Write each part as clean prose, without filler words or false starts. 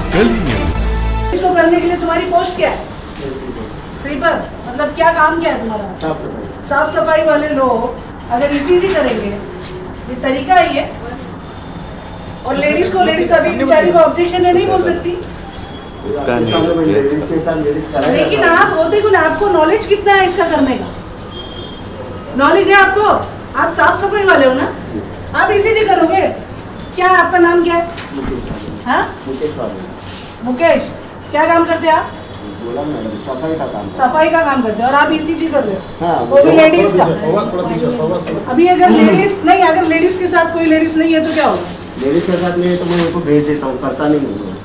Daily news. इसको करने के लिए तुम्हारी पोस्ट क्या है? स्वीपर। मतलब क्या काम क्या है तुम्हारा? साफ सफाई वाले लोग अगर ईसीजी करेंगे, ये तरीका ही है। और लेडीज को, लेडीज अभी बेचारी को ऑब्जेक्शन है, नहीं बोल सकती। लेकिन आप होते कुछ, आपको नॉलेज कितना है इसका करने का? नॉलेज है आपको? आप साफ सफाई वाले हो ना, आप ईसीजी करोगे? क्या आपका नाम क्या है? हाँ, मुकेश। क्या काम करते हैं आप? सफाई का काम करते हैं। और आप ईसीजी कर रहे हो, वो भी लेडीज का। अभी अगर लेडीज नहीं, अगर लेडीज के साथ कोई लेडीज नहीं है तो क्या होगा? लेडीज के साथ नहीं है तो मैं उनको भेज देता हूँ, करता नहीं हूँ।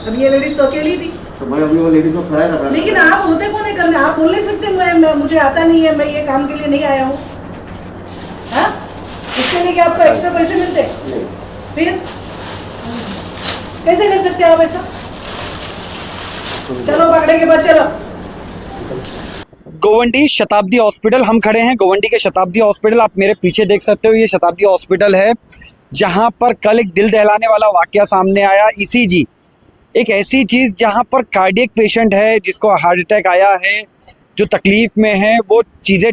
अब ये लेडीज तो अकेली थी, तो मैं अभी वो लेडीज को खड़ा रहा। लेकिन आप होते कौन है करने? आप बोल नहीं सकते मैं मुझे आता नहीं है, मैं ये काम के लिए नहीं आया हूँ। हाँ, इसके लिए क्या आपको एक्स्ट्रा पैसे मिलते? फिर कैसे कर सकते हो आप ऐसा? चलो पकड़े के बाद चलो। गोवंडी शताब्दी हॉस्पिटल, हम खड़े हैं गोवंडी के शताब्दी हॉस्पिटल। आप मेरे पीछे देख सकते हो, ये शताब्दी हॉस्पिटल है जहां पर कल एक दिल दहलाने वाला वाकया सामने आया। ईसीजी एक ऐसी चीज़ जहां पर कार्डियक पेशेंट है जिसको हार्ट अटैक आया है, जो तकलीफ में है, वो चीज़ें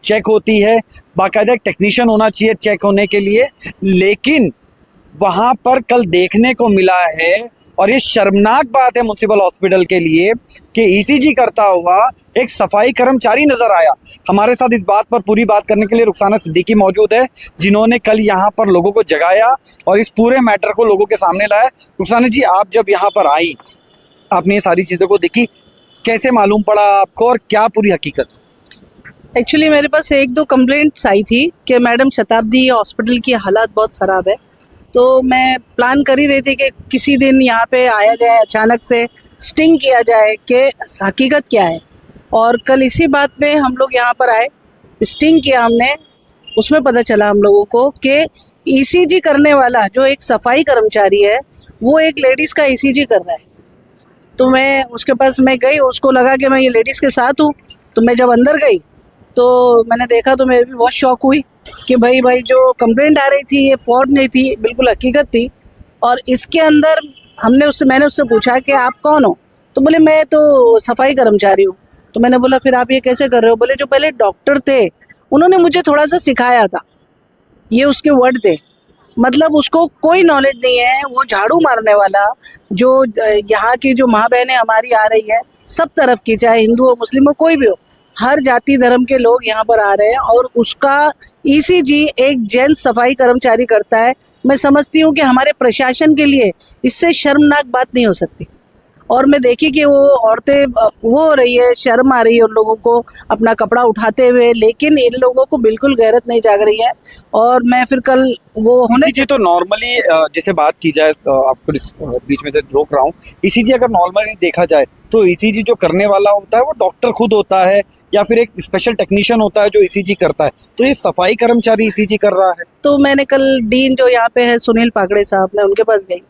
चेक होती है। बाकायदा एक टेक्नीशियन होना चाहिए चेक होने के लिए, लेकिन वहाँ पर कल देखने को मिला है, और ये शर्मनाक बात है म्युनिसिपल हॉस्पिटल के लिए, कि ईसीजी करता हुआ एक सफाई कर्मचारी नजर आया। हमारे साथ इस बात पर पूरी बात करने के लिए रुखसाना सिद्दीकी मौजूद है, जिन्होंने कल यहाँ पर लोगों को जगाया और इस पूरे मैटर को लोगों के सामने लाया। रुखसाना जी, आप जब यहाँ पर आई, आपने ये सारी चीज़ों को देखी, कैसे मालूम पड़ा आपको और क्या पूरी हकीकत? एक्चुअली मेरे पास एक दो कंप्लेंट्स आई थी कि मैडम शताब्दी हॉस्पिटल की हालत बहुत ख़राब है, तो मैं प्लान कर ही रही थी कि किसी दिन यहाँ पे आया जाए, अचानक से स्टिंग किया जाए कि हकीकत क्या है। और कल इसी बात में हम लोग यहाँ पर आए, स्टिंग किया हमने। उसमें पता चला हम लोगों को कि ईसीजी करने वाला जो एक सफाई कर्मचारी है, वो एक लेडीज़ का ईसीजी कर रहा है। तो मैं उसके पास मैं गई, उसको लगा कि मैं ये लेडीज़ के साथ हूँ। तो मैं जब अंदर गई तो मैंने देखा तो मैं भी बहुत शॉक हुई कि भाई जो कंप्लेंट आ रही थी ये फ्रॉड नहीं थी, बिल्कुल हकीकत थी। और इसके अंदर मैंने उससे पूछा कि आप कौन हो? तो बोले मैं तो सफाई कर्मचारी हूँ। तो मैंने बोला फिर आप ये कैसे कर रहे हो? बोले जो पहले डॉक्टर थे उन्होंने मुझे थोड़ा सा सिखाया था, ये उसके वर्ड थे। मतलब उसको कोई नॉलेज नहीं है। वो झाड़ू मारने वाला, जो यहाँ की जो माँ बहनें हमारी आ रही है सब तरफ की, चाहे हिंदू हो मुस्लिम हो कोई भी हो, हर जाति धर्म के लोग यहाँ पर आ रहे हैं, और उसका ईसीजी एक जेंट्स सफाई कर्मचारी करता है। मैं समझती हूँ कि हमारे प्रशासन के लिए इससे शर्मनाक बात नहीं हो सकती। और मैं देखी कि वो औरतें वो हो रही है, शर्म आ रही है उन लोगों को अपना कपड़ा उठाते हुए, लेकिन इन लोगों को बिल्कुल गैरत नहीं जाग रही है। और मैं फिर कल वो होने ईसीजी तो नॉर्मली जैसे बात की जाए, आपको बीच में से रोक रहा हूँ, ईसीजी अगर नॉर्मली देखा जाए तो ईसीजी जो करने वाला होता है वो डॉक्टर खुद होता है या फिर एक स्पेशल टेक्नीशियन होता है जो ईसीजी करता है, तो ये सफाई कर्मचारी ईसीजी कर रहा है। तो मैंने कल डीन जो यहाँ पे है सुनील पाकड़े साहब, मैं उनके पास गई।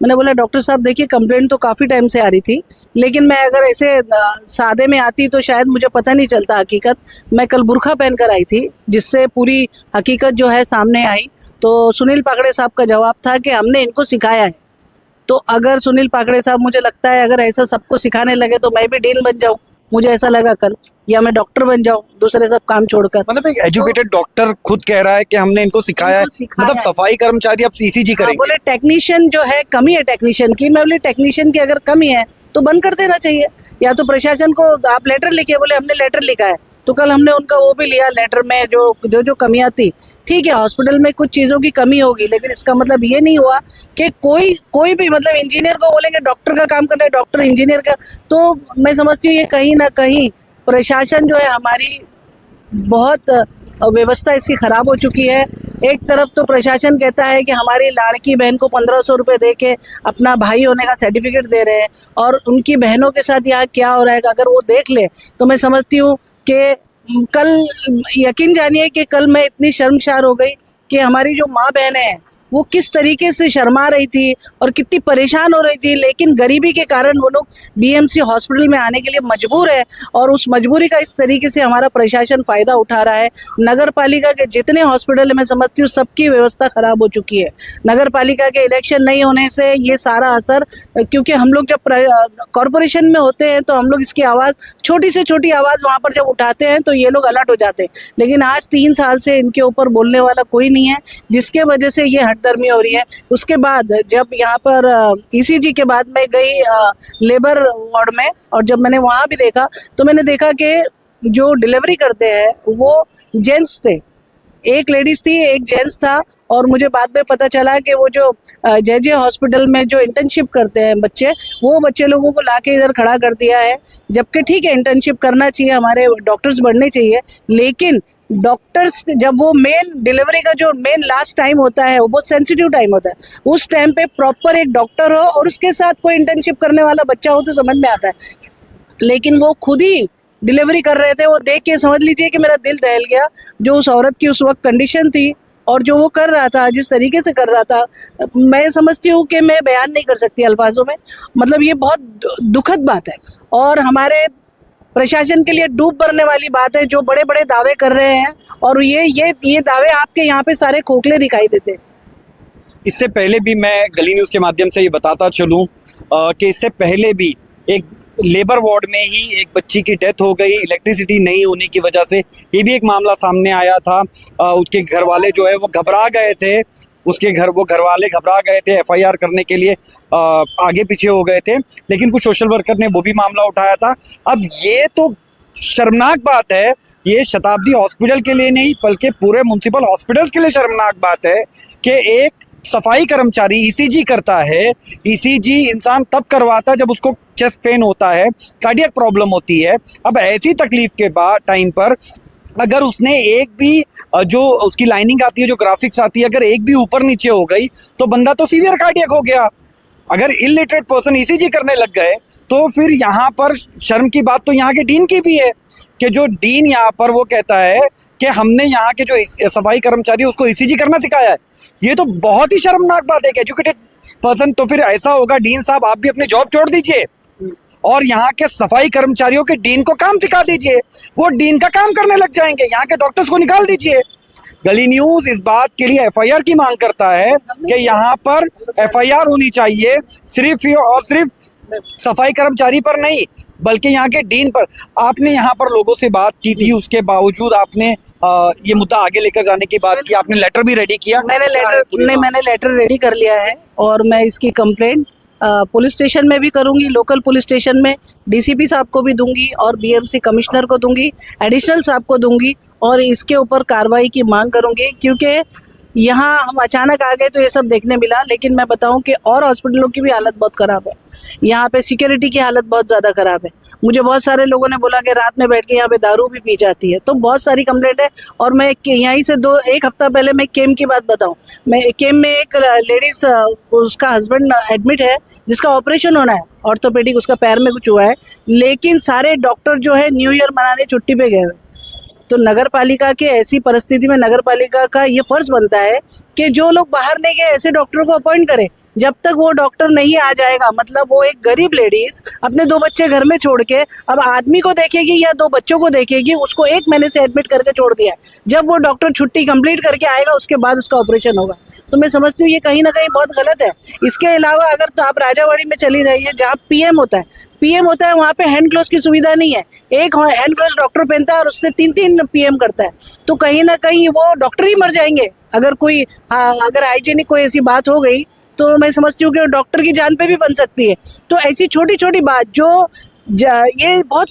मैंने बोला डॉक्टर साहब देखिए कंप्लेंट तो काफ़ी टाइम से आ रही थी, लेकिन मैं अगर ऐसे सादे में आती तो शायद मुझे पता नहीं चलता हकीकत। मैं कल बुर्खा पहन कर आई थी जिससे पूरी हकीकत जो है सामने आई। तो सुनील पाकड़े साहब का जवाब था कि हमने इनको सिखाया है। तो अगर सुनील पाकड़े साहब, मुझे लगता है अगर ऐसा सबको सिखाने लगे तो मैं भी डीन बन जाऊँ, मुझे ऐसा लगा कल, या मैं डॉक्टर बन जाऊँ दूसरे सब काम छोड़कर। मतलब एक एजुकेटेड डॉक्टर खुद कह रहा है कि हमने इनको सिखाया है, मतलब सफाई कर्मचारी अब ईसीजी करेंगे। बोले टेक्नीशियन जो है कमी है टेक्नीशियन की। मैं बोले टेक्नीशियन की अगर कमी है तो बंद कर देना चाहिए, या तो प्रशासन को आप लेटर लिखिए। बोले हमने लेटर लिखा है, तो कल हमने उनका वो भी लिया लेटर में जो कमियां थी। ठीक है, हॉस्पिटल में कुछ चीज़ों की कमी होगी, लेकिन इसका मतलब ये नहीं हुआ कि कोई भी, मतलब इंजीनियर को बोलेंगे डॉक्टर का काम करना है, डॉक्टर इंजीनियर का। तो मैं समझती हूँ ये कहीं ना कहीं प्रशासन जो है हमारी बहुत व्यवस्था इसकी ख़राब हो चुकी है। एक तरफ तो प्रशासन कहता है कि हमारी लाड़की बहन को 1500 रुपये दे के अपना भाई होने का सर्टिफिकेट दे रहे हैं, और उनकी बहनों के साथ यहाँ क्या हो रहा है अगर वो देख ले तो मैं समझती हूँ कि कल, यकीन जानिए कि कल मैं इतनी शर्मसार हो गई कि हमारी जो माँ बहनें हैं वो किस तरीके से शर्मा रही थी और कितनी परेशान हो रही थी, लेकिन गरीबी के कारण वो लोग बीएमसी हॉस्पिटल में आने के लिए मजबूर है और उस मजबूरी का इस तरीके से हमारा प्रशासन फायदा उठा रहा है। नगर पालिका के जितने हॉस्पिटल मैं समझती हूँ सबकी व्यवस्था खराब हो चुकी है। नगर पालिका के इलेक्शन नहीं होने से ये सारा असर, क्योंकि हम लोग जब कॉरपोरेशन में होते हैं तो हम लोग इसकी आवाज़, छोटी से छोटी आवाज़ वहाँ पर जब उठाते हैं तो ये लोग अलर्ट हो जाते हैं, लेकिन आज 3 साल से इनके ऊपर बोलने वाला कोई नहीं है, जिसके वजह से ये हटदर्मी हो रही है। उसके बाद जब यहाँ पर ईसीजी के बाद मैं गई लेबर वार्ड में, और जब मैंने वहाँ भी देखा तो मैंने देखा कि जो डिलीवरी करते हैं वो जेंट्स थे, एक लेडीज थी एक जेंट्स था, और मुझे बाद में पता चला कि वो जो जे हॉस्पिटल में जो इंटर्नशिप करते हैं बच्चे, वो बच्चे लोगों को लाके इधर खड़ा कर दिया है। जबकि ठीक है, इंटर्नशिप करना चाहिए, हमारे डॉक्टर्स बढ़ने चाहिए, लेकिन डॉक्टर्स जब वो मेन डिलीवरी का जो मेन लास्ट टाइम होता है वो बहुत सेंसिटिव टाइम होता है, उस टाइम पे प्रॉपर एक डॉक्टर हो और उसके साथ कोई इंटर्नशिप करने वाला बच्चा हो तो समझ में आता है, लेकिन वो खुद ही डिलीवरी कर रहे थे। वो देख के समझ लीजिए कि मेरा दिल दहल गया, जो उस औरत की उस वक्त कंडीशन थी और जो वो कर रहा था, जिस तरीके से कर रहा था, मैं समझती हूँ कि मैं बयान नहीं कर सकती अल्फाजों में। मतलब ये बहुत दुखद बात है और हमारे प्रशासन के लिए डूब भरने वाली बात है, जो बड़े बड़े दावे कर रहे हैं और ये दावे आपके यहाँ पे सारे खोखले दिखाई देते हैं। इससे पहले भी मैं गली न्यूज़ के माध्यम से ये बताता चलूँ कि इससे पहले भी एक लेबर वार्ड में ही एक बच्ची की डेथ हो गई इलेक्ट्रिसिटी नहीं होने की वजह से। ये भी एक मामला सामने आया था। उसके घर वाले जो है वो घबरा गए थे, वो घर वाले घबरा गए थे, एफआईआर करने के लिए आगे पीछे हो गए थे, लेकिन कुछ सोशल वर्कर ने वो भी मामला उठाया था। अब ये तो शर्मनाक बात है, ये शताब्दी हॉस्पिटल के लिए नहीं बल्कि पूरे म्युनिसिपल हॉस्पिटल्स के लिए शर्मनाक बात है कि एक सफाई कर्मचारी ईसीजी करता है। ईसीजी इंसान तब करवाता है जब उसको चेस्ट पेन होता है, कार्डियक प्रॉब्लम होती है। अब ऐसी तकलीफ के बाद टाइम पर अगर उसने एक भी जो उसकी लाइनिंग आती है, जो ग्राफिक्स आती है, अगर एक भी ऊपर नीचे हो गई तो बंदा तो सीवियर कार्डियक हो गया। अगर इलिटरेट पर्सन ईसीजी करने लग गए तो फिर यहाँ पर शर्म की बात तो यहाँ के डीन की भी है कि जो डीन यहाँ पर वो कहता है कि हमने यहाँ के जो सफाई कर्मचारी उसको ईसीजी करना सिखाया है। ये तो बहुत ही शर्मनाक बात है कि एजुकेटेड पर्सन, तो फिर ऐसा होगा डीन साहब आप भी अपनी जॉब छोड़ दीजिए और यहाँ के सफाई कर्मचारियों के डीन को काम सिखा दीजिए, वो डीन का काम करने लग जाएंगे। यहाँ के डॉक्टर्स को निकाल दीजिए। गली न्यूज़ इस बात के लिए एफआईआर की मांग करता है कि यहाँ पर एफआईआर होनी चाहिए सिर्फ और सिर्फ सफाई कर्मचारी पर नहीं बल्कि यहाँ के डीन पर। आपने यहाँ पर लोगों से बात की थी, उसके बावजूद आपने ये मुद्दा आगे लेकर जाने की बात की, आपने लेटर भी रेडी किया? मैंने लेटर रेडी कर लिया है और मैं इसकी कंप्लेंट पुलिस स्टेशन में भी करूंगी, लोकल पुलिस स्टेशन में डीसीपी साहब को भी दूंगी और बीएमसी कमिश्नर को दूंगी, एडिशनल साहब को दूंगी और इसके ऊपर कार्रवाई की मांग करूंगी। क्योंकि यहाँ हम अचानक आ गए तो ये सब देखने मिला, लेकिन मैं बताऊं कि और हॉस्पिटलों की भी हालत बहुत ख़राब है। यहाँ पे सिक्योरिटी की हालत बहुत ज़्यादा ख़राब है। मुझे बहुत सारे लोगों ने बोला कि रात में बैठ के यहाँ पे दारू भी पी जाती है, तो बहुत सारी कंप्लेंट है। और मैं यहीं से एक हफ्ता पहले मैं केम की बात बताऊँ, मैं केम में एक लेडीज़, उसका हस्बैंड एडमिट है जिसका ऑपरेशन होना है, ऑर्थोपेडिक, उसका पैर में कुछ हुआ है, लेकिन सारे डॉक्टर जो है न्यू ईयर मनाने छुट्टी पे गए हुए। तो नगर पालिका के ऐसी परिस्थिति में नगर पालिका का ये फर्ज बनता है कि जो लोग बाहर नहीं गए ऐसे डॉक्टर को अपॉइंट करे। जब तक वो डॉक्टर नहीं आ जाएगा, मतलब वो एक गरीब लेडीज अपने 2 बच्चे घर में छोड़ के अब आदमी को देखेगी या 2 बच्चों को देखेगी, उसको 1 महीने से एडमिट करके छोड़ दिया है। जब वो डॉक्टर छुट्टी कंप्लीट करके आएगा उसके बाद उसका ऑपरेशन होगा। तो मैं समझती हूँ ये कहीं ना कहीं बहुत गलत है। इसके अलावा अगर तो आप राजावाड़ी में चली जाइए जहाँ पीएम होता है, वहाँ पे हैंड ग्लोव्स की सुविधा नहीं है। एक हैंड ग्लोव्स डॉक्टर पहनता है और उससे 3-3 पीएम करता है। तो कहीं ना कहीं वो डॉक्टर ही मर जाएंगे अगर हाइजीनिक कोई ऐसी बात हो गई तो मैं समझती हूँ कि डॉक्टर की जान पे भी बन सकती है। तो ऐसी छोटी छोटी बात ये बहुत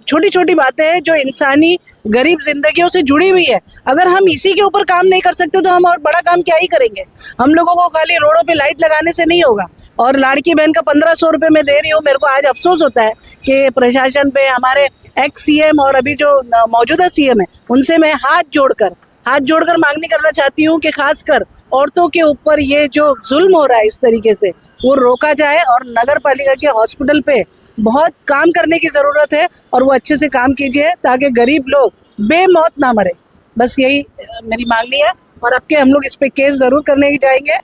छोटी छोटी बातें हैं जो इंसानी गरीब जिंदगियों से जुड़ी हुई है। अगर हम इसी के ऊपर काम नहीं कर सकते तो हम और बड़ा काम क्या ही करेंगे। हम लोगों को खाली रोडों पे लाइट लगाने से नहीं होगा। और लाड़की बहन का 1500 रुपये मैं दे रही हूँ। मेरे को आज अफसोस होता है कि प्रशासन पे हमारे एक्स सीएम और अभी जो मौजूदा सीएम है उनसे मैं हाथ जोड़कर मांगनी करना चाहती हूँ कि खासकर औरतों के ऊपर ये जो जुल्म हो रहा है इस तरीके से वो रोका जाए। और नगर पालिका के हॉस्पिटल पे बहुत काम करने की ज़रूरत है और वो अच्छे से काम कीजिए ताकि गरीब लोग बेमौत ना मरे। बस यही मेरी मांगनी है और आपके हम लोग इस पे केस जरूर करने जाएंगे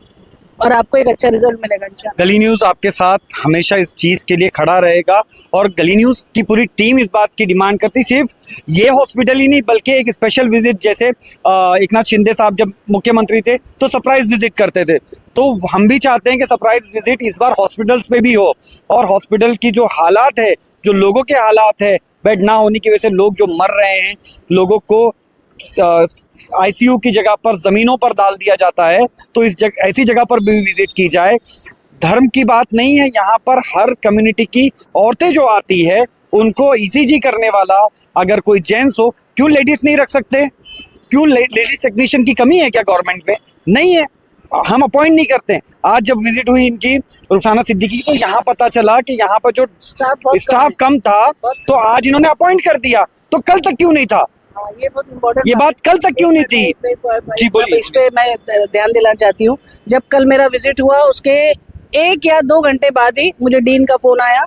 और आपको एक अच्छा रिजल्ट मिलेगा इंशाल्लाह। गली न्यूज आपके साथ हमेशा इस चीज के लिए खड़ा रहेगा और गली न्यूज की पूरी टीम इस बात की डिमांड करती, सिर्फ ये हॉस्पिटल ही नहीं बल्कि एक स्पेशल विजिट, जैसे एकनाथ शिंदे साहब जब मुख्यमंत्री थे तो सरप्राइज विजिट करते थे, तो हम भी चाहते हैं कि सरप्राइज विजिट इस बार हॉस्पिटल्स पे भी हो और हॉस्पिटल की जो हालात है, जो लोगों के हालात है, बेड ना होने की वजह से लोग जो मर रहे हैं, लोगों को आईसीयू की जगह पर जमीनों पर डाल दिया जाता है, तो ऐसी जगह पर भी विजिट की जाए। धर्म की बात नहीं है, यहाँ पर हर कम्युनिटी की औरतें जो आती है उनको ईसीजी करने वाला अगर कोई जेंट्स हो, क्यों लेडीज नहीं रख सकते? क्यों लेडीज टेक्नीशियन की कमी है क्या गवर्नमेंट में? नहीं है, हम अपॉइंट नहीं करते। आज जब विजिट हुई इनकी रुखसाना सिद्दीकी की तो यहाँ पता चला कि यहाँ पर जो स्टाफ कम था तो आज इन्होंने अपॉइंट कर दिया, तो कल तक क्यों नहीं था? ये बहुत इम्पोर्टेंट, ये बात कल तक क्यों नहीं थी? जी बोलिए। इस पे मैं ध्यान दिलाना चाहती हूँ। जब कल मेरा विजिट हुआ उसके 1 या 2 घंटे बाद ही मुझे डीन का फोन आया,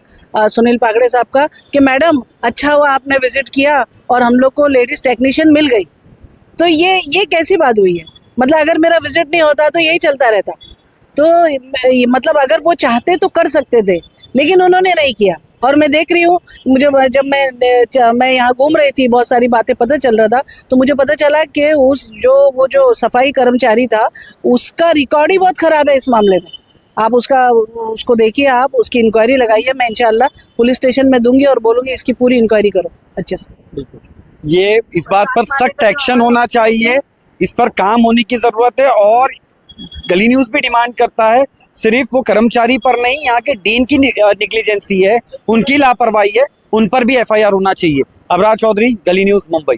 सुनील पागड़े साहब का, कि मैडम अच्छा हुआ आपने विजिट किया और हम लोग को लेडीज टेक्नीशियन मिल गई। तो ये कैसी बात हुई है? मतलब अगर मेरा विजिट नहीं होता तो यही चलता रहता। तो मतलब अगर वो चाहते तो कर सकते थे, लेकिन उन्होंने नहीं किया। और मैं देख रही हूँ, मुझे जब मैं यहाँ घूम रही थी, बहुत सारी बातें पता चल रहा था, तो मुझे पता चला कि वो जो सफाई कर्मचारी था उसका रिकॉर्ड ही बहुत खराब है इस मामले में। आप उसको देखिए, आप उसकी इंक्वायरी लगाइए। मैं इंशाल्लाह पुलिस स्टेशन में दूंगी और बोलूंगी इसकी पूरी इंक्वायरी करो अच्छे से। ये इस बात पर सख्त एक्शन होना चाहिए, इस पर काम होने की जरूरत है और गली न्यूज भी डिमांड करता है, सिर्फ वो कर्मचारी पर नहीं, यहाँ के डीन की निग्लिजेंसी है, उनकी लापरवाही है, उन पर भी एफआईआर होना चाहिए। अबरार चौधरी, गली न्यूज, मुंबई।